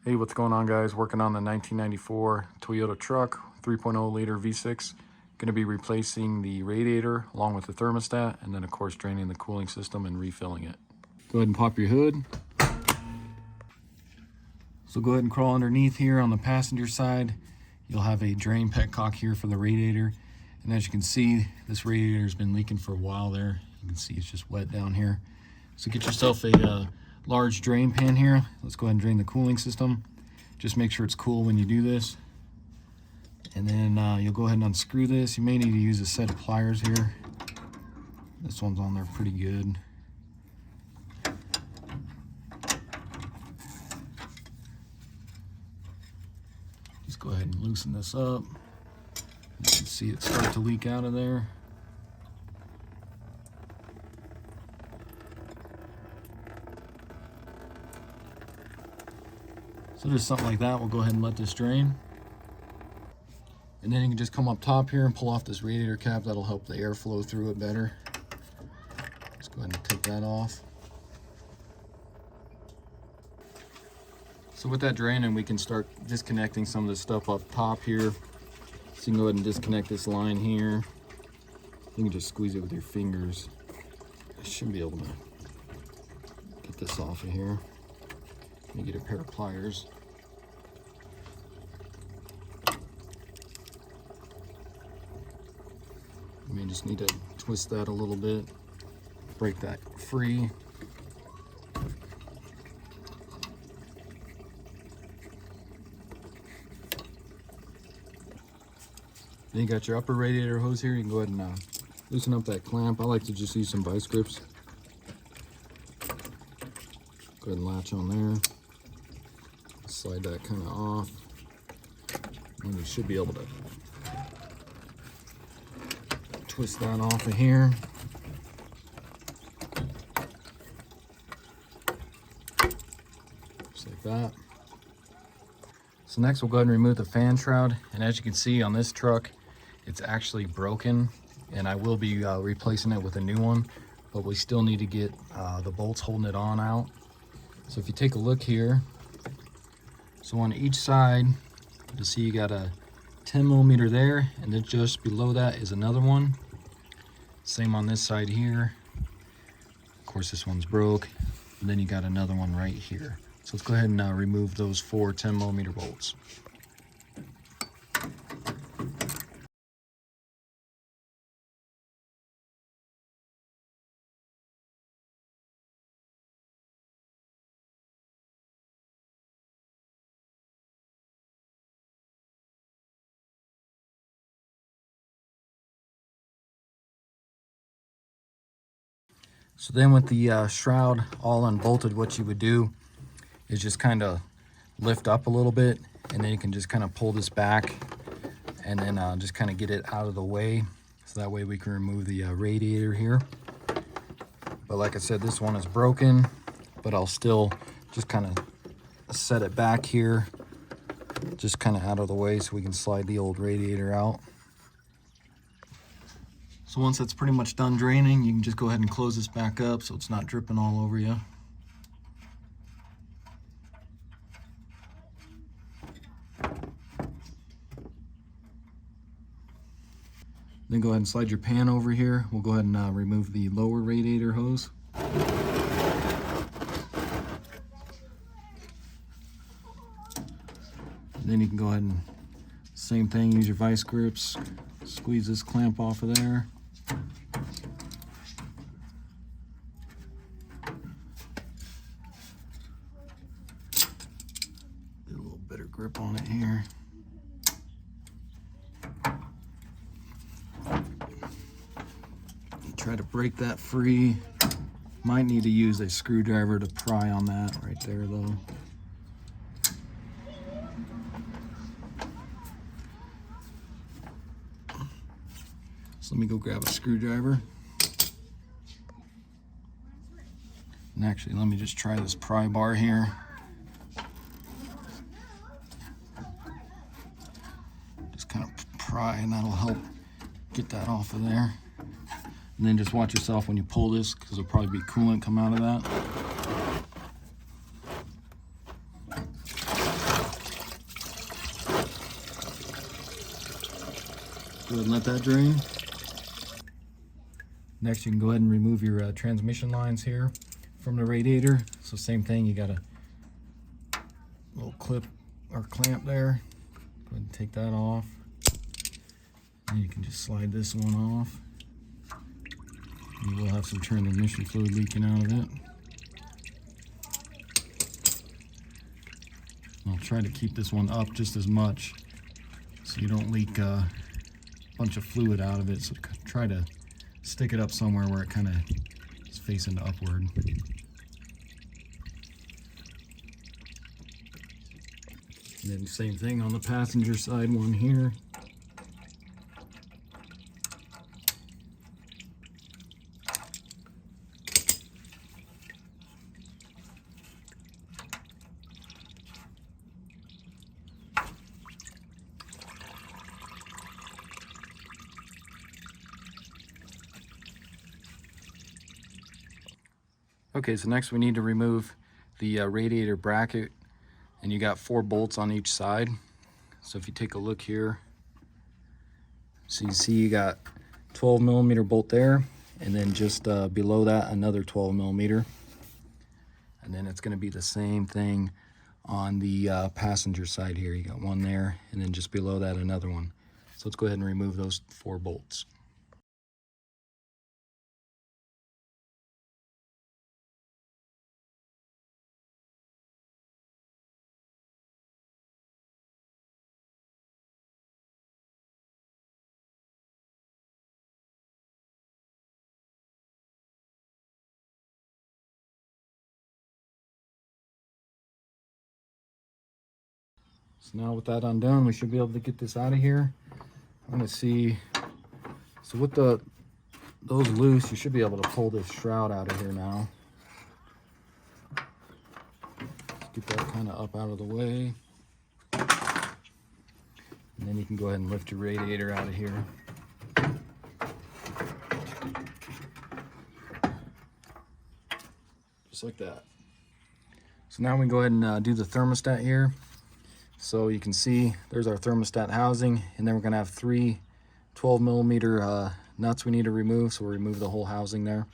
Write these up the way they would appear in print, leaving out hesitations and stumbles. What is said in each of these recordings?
Hey, what's going on, guys? Working on the 1994 Toyota truck, 3.0 liter V6. Going to be replacing the radiator along with the thermostat, and then of course draining the cooling system and refilling it. Go ahead and pop your hood. So go ahead and crawl underneath here on the passenger side. You'll have a drain petcock here for the radiator. And as you can see, this radiator has been leaking for a while there. You can see it's just wet down here. So get yourself a large drain pan here. Let's go ahead and drain the cooling system. Just make sure it's cool when you do this. And then you'll go ahead and unscrew this. You may need to use a set of pliers here. This one's on there pretty good. Just go ahead and loosen this up. You can see it start to leak out of there. So just something like that, we'll go ahead and let this drain. And then you can just come up top here and pull off this radiator cap. That'll help the air flow through it better. Let's go ahead and take that off. So with that draining, we can start disconnecting some of the stuff up top here. So you can go ahead and disconnect this line here. You can just squeeze it with your fingers. I should be able to get this off of here. Let me get a pair of pliers. You may just need to twist that a little bit, break that free. Then you got your upper radiator hose here. You can go ahead and loosen up that clamp. I like to just use some vice grips. Go ahead and latch on there. Slide that kind of off. And you should be able to twist that off of here. Just like that. So next we'll go ahead and remove the fan shroud. And as you can see on this truck, it's actually broken. And I will be replacing it with a new one. But we still need to get the bolts holding it on out. So if you take a look here, so on each side, you'll see you got a 10 millimeter there, and then just below that is another one. Same on this side here. Of course, this one's broke. And then you got another one right here. So let's go ahead and remove those 4 10 millimeter bolts. So then with the shroud all unbolted, what you would do is just kind of lift up a little bit, and then you can just kind of pull this back and then just kind of get it out of the way. So that way we can remove the radiator here. But like I said, this one is broken, but I'll still just kind of set it back here, just kind of out of the way so we can slide the old radiator out. So once that's pretty much done draining, you can just go ahead and close this back up so it's not dripping all over you. Then go ahead and slide your pan over here. We'll go ahead and remove the lower radiator hose. And then you can go ahead and, same thing, use your vice grips, squeeze this clamp off of there. Get a little better grip on it here. Try to break that free. Might need to use a screwdriver to pry on that right there though. So let me go grab a screwdriver. And actually, let me just try this pry bar here. Just kind of pry, and that'll help get that off of there. And then just watch yourself when you pull this, because there'll probably be coolant come out of that. Go ahead and let that drain. Next, you can go ahead and remove your transmission lines here from the radiator. So same thing, you got a little clip or clamp there. Go ahead and take that off. And you can just slide this one off. You will have some transmission fluid leaking out of it. I'll try to keep this one up just as much so you don't leak a bunch of fluid out of it. So try to stick it up somewhere where it kind of is facing upward. And then same thing on the passenger side one here. Okay, so next we need to remove the radiator bracket, and you got 4 bolts on each side. So if you take a look here, so you see you got 12 millimeter bolt there, and then just below that another 12 millimeter. And then it's going to be the same thing on the passenger side here. You got one there, and then just below that another one. So let's go ahead and remove those 4 bolts. So now with that undone, we should be able to get this out of here. I'm gonna see, so with those loose, you should be able to pull this shroud out of here now. Let's get that kind of up out of the way. And then you can go ahead and lift your radiator out of here. Just like that. So now we can go ahead and do the thermostat here. So you can see there's our thermostat housing, and then we're gonna have 3 12 millimeter nuts we need to remove. So we'll remove the whole housing there.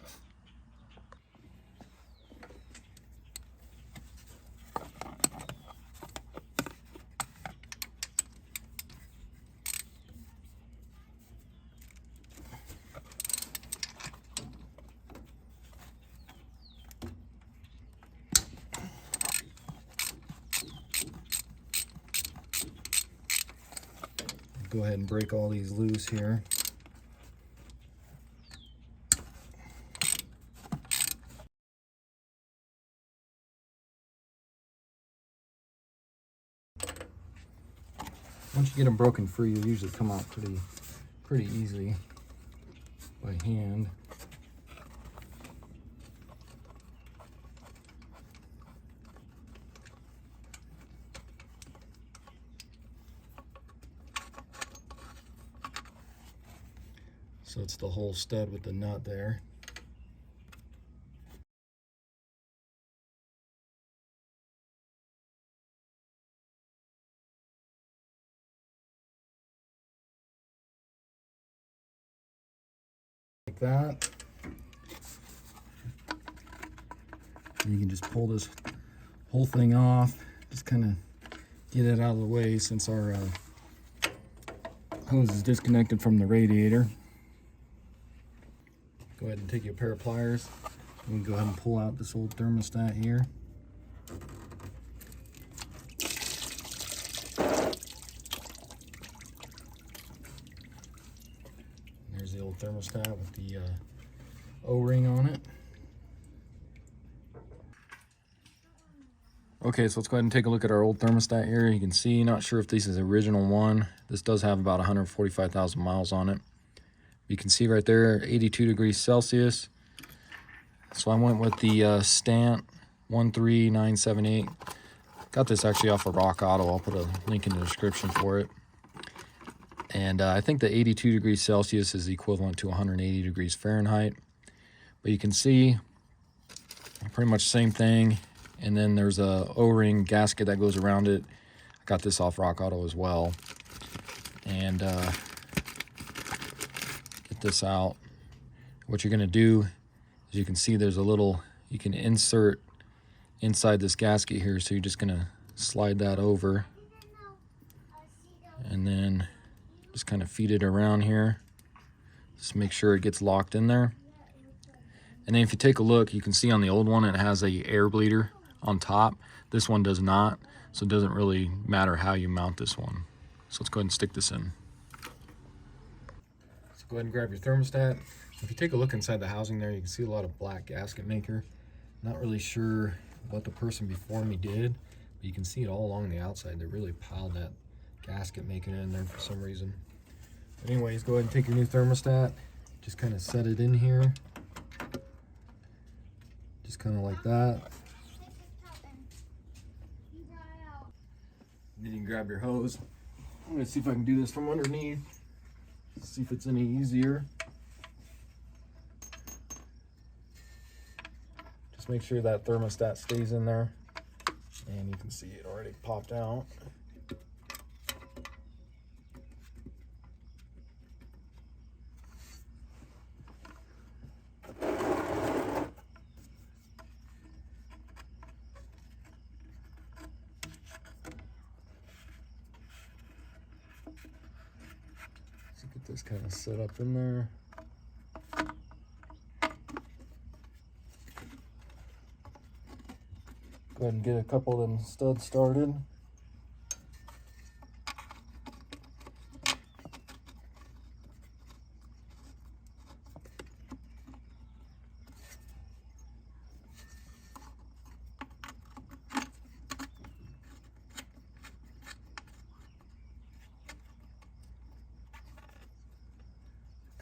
Go ahead and break all these loose here. Once you get them broken free, they usually come out pretty easily by hand. So it's the whole stud with the nut there. Like that. And you can just pull this whole thing off. Just kind of get it out of the way since our hose is disconnected from the radiator. Go ahead and take your pair of pliers and go ahead and pull out this old thermostat here. There's the old thermostat with the O-ring on it. Okay, so let's go ahead and take a look at our old thermostat here. You can see, not sure if this is the original one. This does have about 145,000 miles on it. You can see right there, 82 degrees Celsius. So I went with the Stant 13978. Got this actually off of Rock Auto. I'll put a link in the description for it. And I think the 82 degrees Celsius is equivalent to 180 degrees Fahrenheit. But you can see pretty much the same thing. And then there's a O-ring gasket that goes around it. I got this off Rock Auto as well. And this out. What you're gonna do is, you can see there's a little, you can insert inside this gasket here. So you're just gonna slide that over and then just kind of feed it around here. Just make sure it gets locked in there. And then if you take a look, you can see on the old one it has a air bleeder on top. This one does not, so it doesn't really matter how you mount this one. So let's go ahead and stick this in. So go ahead and grab your thermostat. If you take a look inside the housing there, you can see a lot of black gasket maker. Not really sure what the person before me did, but you can see it all along the outside. They really piled that gasket maker in there for some reason. But anyways, go ahead and take your new thermostat, just kind of set it in here. Just kind of like that. Then you can grab your hose. I'm gonna see if I can do this from underneath. See if it's any easier. Just make sure that thermostat stays in there. And you can see it already popped out. Get this kind of set up in there. Go ahead and get a couple of them studs started.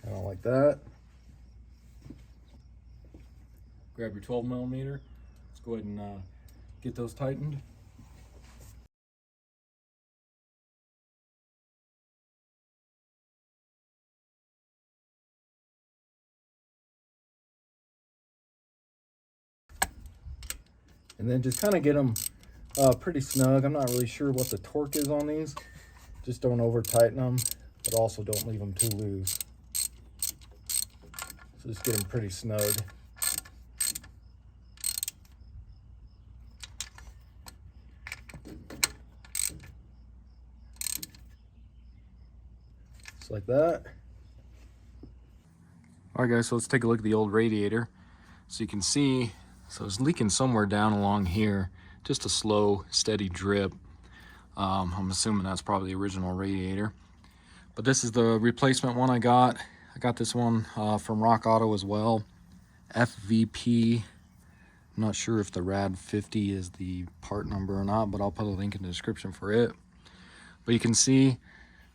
Kind of like that. Grab your 12mm. Let's go ahead and get those tightened. And then just kind of get them pretty snug. I'm not really sure what the torque is on these. Just don't over tighten them, but also don't leave them too loose. So just get them pretty snug. Just like that. All right guys, so let's take a look at the old radiator. So you can see, so it's leaking somewhere down along here, just a slow, steady drip. I'm assuming that's probably the original radiator. But this is the replacement one I got. I got this one from Rock Auto as well. FVP. I'm not sure if the Rad 50 is the part number or not, but I'll put a link in the description for it. But you can see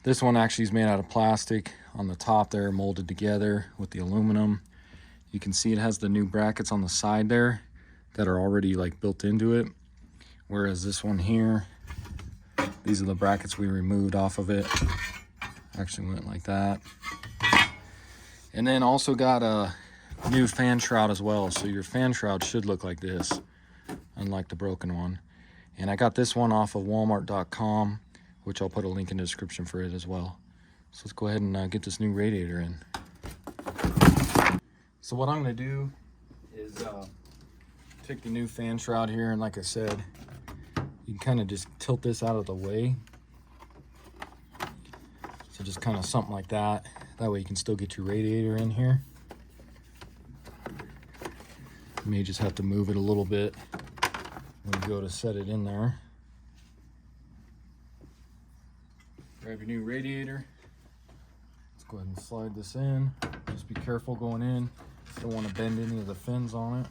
this one actually is made out of plastic on the top there, molded together with the aluminum. You can see it has the new brackets on the side there that are already like built into it. Whereas this one here, these are the brackets we removed off of it. Actually went like that. And then also got a new fan shroud as well. So your fan shroud should look like this, unlike the broken one. And I got this one off of walmart.com, which I'll put a link in the description for it as well. So let's go ahead and get this new radiator in. So what I'm gonna do is take the new fan shroud here, and like I said, you can kind of just tilt this out of the way. So just kind of something like that. That way you can still get your radiator in here. You may just have to move it a little bit when you go to set it in there. Grab your new radiator. Let's go ahead and slide this in. Just be careful going in. Don't want to bend any of the fins on it.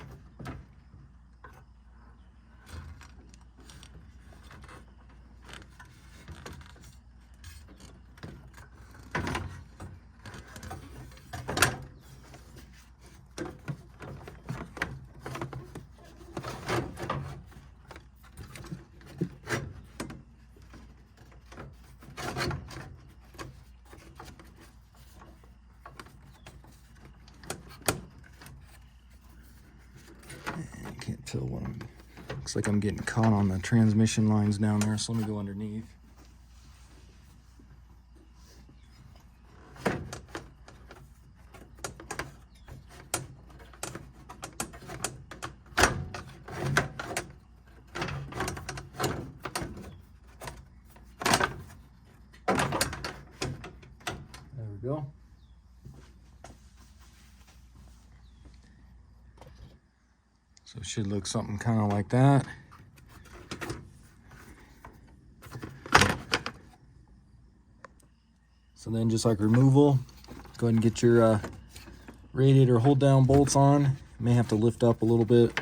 Can't tell what I'm, looks like I'm getting caught on the transmission lines down there, so let me go underneath. go. So it should look something kind of like that. So then just like removal, go ahead and get your radiator hold down bolts on. You may have to lift up a little bit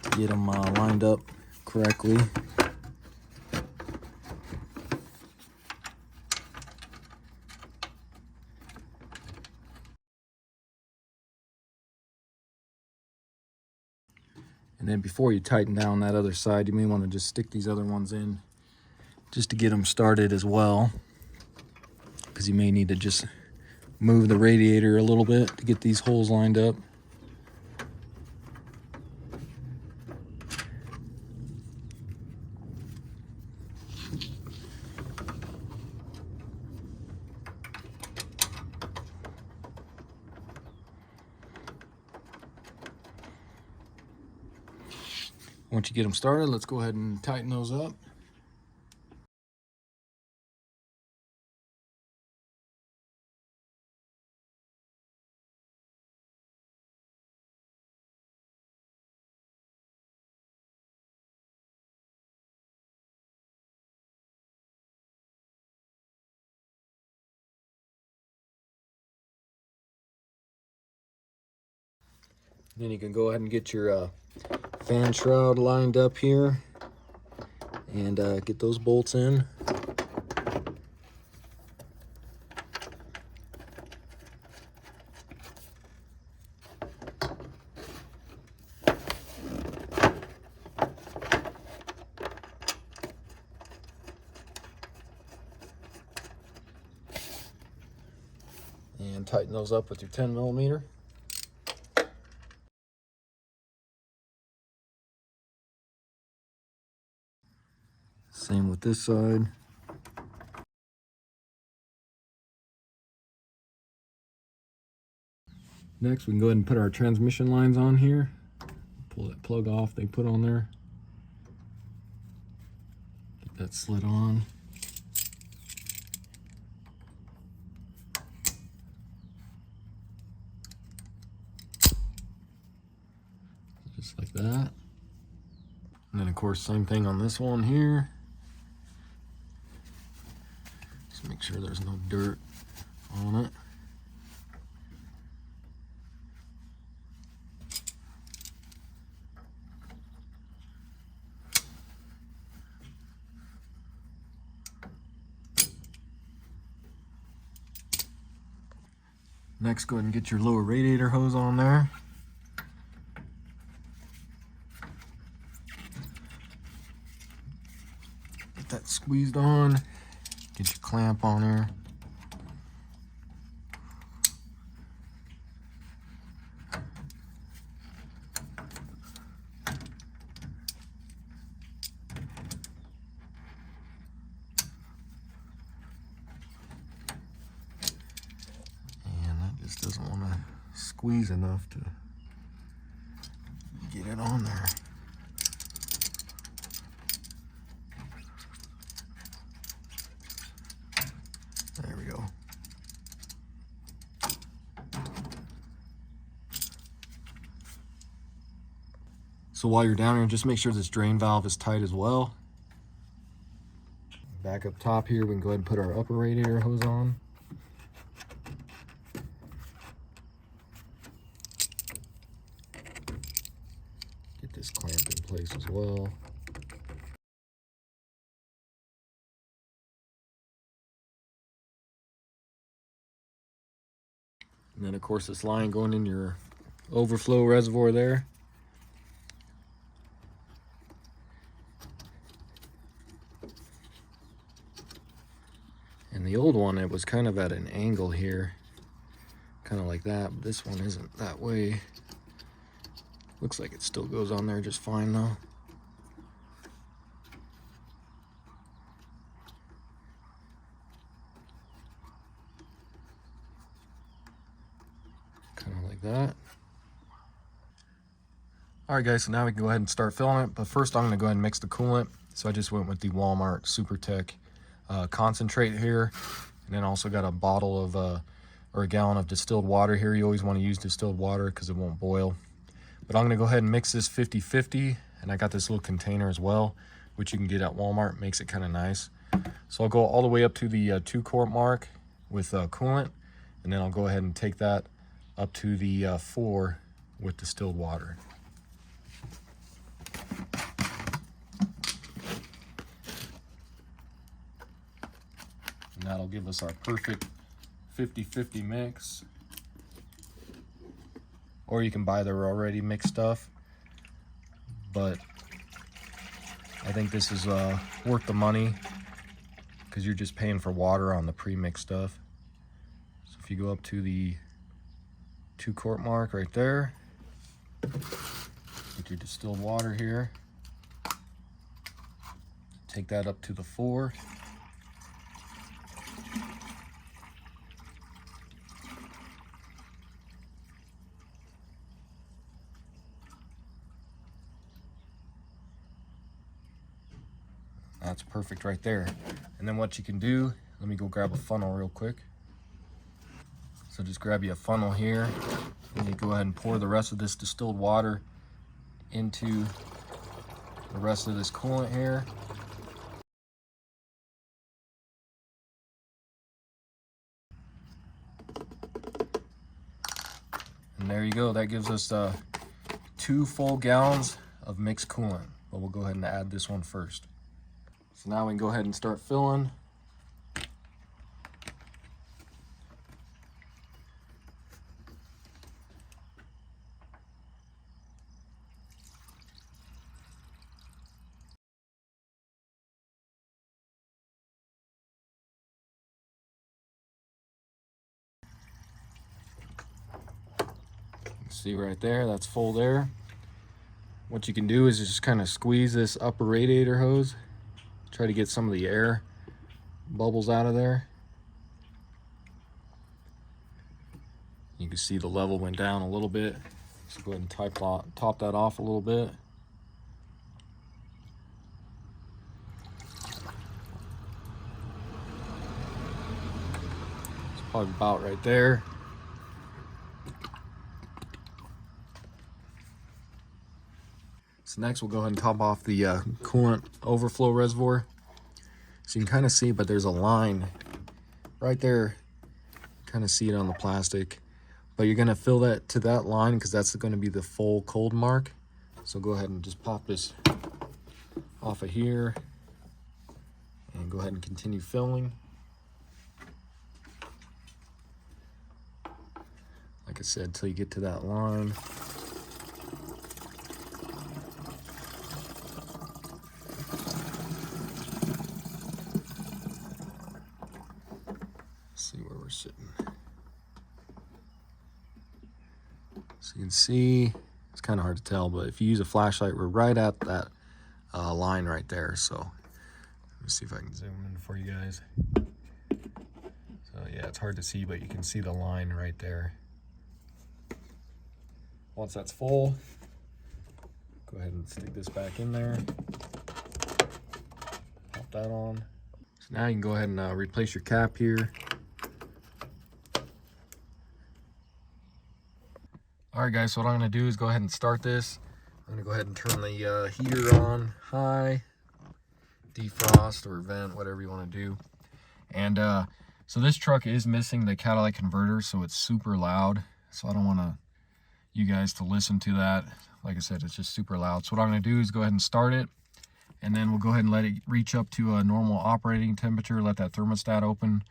to get them lined up correctly. And then before you tighten down that other side, you may want to just stick these other ones in just to get them started as well, because you may need to just move the radiator a little bit to get these holes lined up. Once you get them started, let's go ahead and tighten those up. Then you can go ahead and get your fan shroud lined up here and get those bolts in. And tighten those up with your 10mm. Same with this side. Next, we can go ahead and put our transmission lines on here. Pull that plug off they put on there. Get that slid on. Just like that. And then of course, same thing on this one here. Just make sure there's no dirt on it. Next, go ahead and get your lower radiator hose on there. Get that squeezed on. Get your clamp on there. Just doesn't want to squeeze enough to get it on there. There we go. So while you're down here, just make sure this drain valve is tight as well. Back up top here, we can go ahead and put our upper radiator hose on. Get this clamp in place as well. And then of course this line going in your overflow reservoir there. And the old one, it was kind of at an angle here, kind of like that, but this one isn't that way. Looks like it still goes on there just fine though. Kind of like that. Alright guys, so now we can go ahead and start filling it, but first I'm going to go ahead and mix the coolant. So I just went with the Walmart SuperTech concentrate here, And then also got a bottle of or a gallon of distilled water here. You always want to use distilled water because it won't boil. But I'm gonna go ahead and mix this 50-50, and I got this little container as well, which you can get at Walmart. Makes it kind of nice. So I'll go all the way up to the 2-quart mark with coolant, and then I'll go ahead and take that up to the 4 with distilled water. And that'll give us our perfect 50-50 mix. Or you can buy their already mixed stuff, but I think this is worth the money because you're just paying for water on the pre-mixed stuff. So if you go up to the 2-quart mark right there, get your distilled water here, take that up to the 4. That's perfect right there. And then what you can do, let me go grab a funnel real quick. So just grab you a funnel here, and you go ahead and pour the rest of this distilled water into the rest of this coolant here. And there you go, that gives us 2 full gallons of mixed coolant. But we'll go ahead and add this one first. So now we can go ahead and start filling. See right there, that's full there. What you can do is just kind of squeeze this upper radiator hose. Try to get some of the air bubbles out of there. You can see the level went down a little bit. So go ahead and top that off a little bit. It's probably about right there. So next we'll go ahead and top off the coolant overflow reservoir. So you can kind of see, but there's a line right there. Kind of see it on the plastic. But you're going to fill that to that line because that's going to be the full cold mark. So go ahead and just pop this off of here. And go ahead and continue filling. Like I said, till you get to that line. See where we're sitting. So you can see, it's kind of hard to tell, but if you use a flashlight, we're right at that line right there. So let me see if I can zoom in for you guys. So yeah, it's hard to see, but you can see the line right there. Once that's full, go ahead and stick this back in there. Pop that on. So now you can go ahead and replace your cap here. Alright guys, so what I'm going to do is go ahead and start this. I'm going to go ahead and turn the heater on high, defrost or vent, whatever you want to do. And so this truck is missing the catalytic converter, so it's super loud. So I don't want you guys to listen to that. Like I said, it's just super loud. So what I'm going to do is go ahead and start it, and then we'll go ahead and let it reach up to a normal operating temperature, let that thermostat open,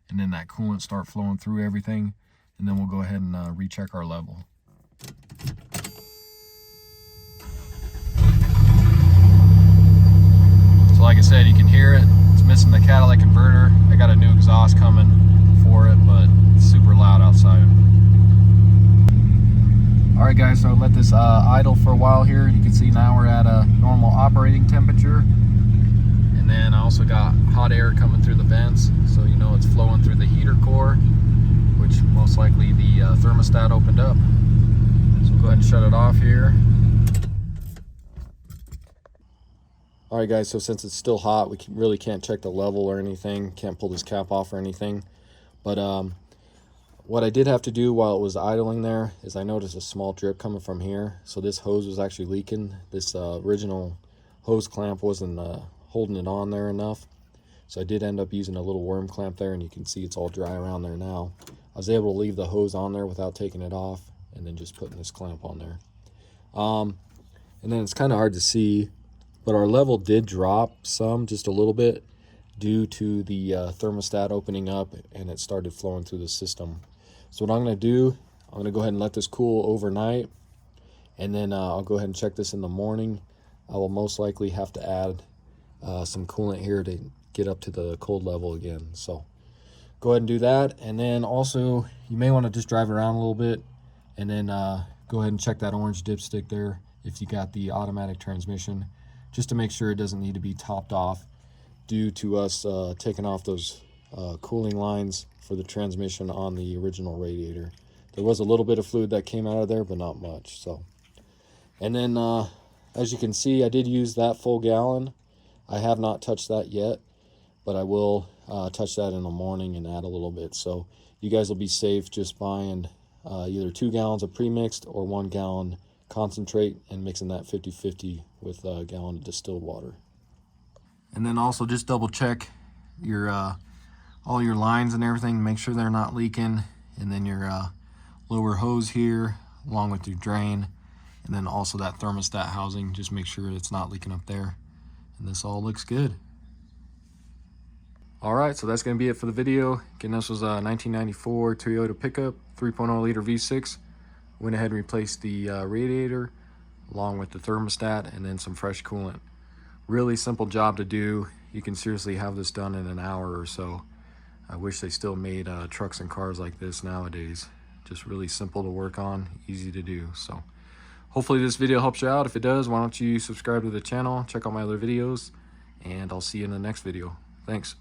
and then that coolant start flowing through everything, and then we'll go ahead and recheck our level. So like I said, you can hear it. It's missing the catalytic converter. I got a new exhaust coming for it, but it's super loud outside. Alright guys, so let this idle for a while here. You can see now we're at a normal operating temperature. And then I also got hot air coming through the vents, so you know it's flowing through the heater core, which most likely the thermostat opened up. So we'll go ahead and shut it off here. All right, guys, so since it's still hot, we really can't check the level or anything. Can't pull this cap off or anything. But what I did have to do while it was idling there is I noticed a small drip coming from here. So this hose was actually leaking. This original hose clamp wasn't holding it on there enough. So I did end up using a little worm clamp there, and you can see it's all dry around there now. I was able to leave the hose on there without taking it off, and then just putting this clamp on there. And then it's kind of hard to see, but our level did drop some, just a little bit, due to the thermostat opening up and it started flowing through the system. So what I'm going to do, I'm going to go ahead and let this cool overnight, and then I'll go ahead and check this in the morning. I will most likely have to add some coolant here to get up to the cold level again. So go ahead and do that. And then also you may want to just drive around a little bit and then go ahead and check that orange dipstick there if you got the automatic transmission, just to make sure it doesn't need to be topped off due to us taking off those cooling lines for the transmission on the original radiator. There was a little bit of fluid that came out of there, but not much. So, and then as you can see, I did use that full gallon. I have not touched that yet, but I will touch that in the morning and add a little bit. So you guys will be safe just buying either 2 gallons of premixed or 1 gallon concentrate and mixing that 50-50 with a gallon of distilled water. And then also just double check your all your lines and everything, make sure they're not leaking, and then your lower hose here along with your drain, and then also that thermostat housing, just make sure it's not leaking up there. And this all looks good. All right, so that's gonna be it for the video. Again, this was a 1994 Toyota pickup, 3.0 liter V6. Went ahead and replaced the radiator along with the thermostat and then some fresh coolant. Really simple job to do. You can seriously have this done in an hour or so. I wish they still made trucks and cars like this nowadays. Just really simple to work on, easy to do. So hopefully this video helps you out. If it does, why don't you subscribe to the channel, check out my other videos, and I'll see you in the next video. Thanks.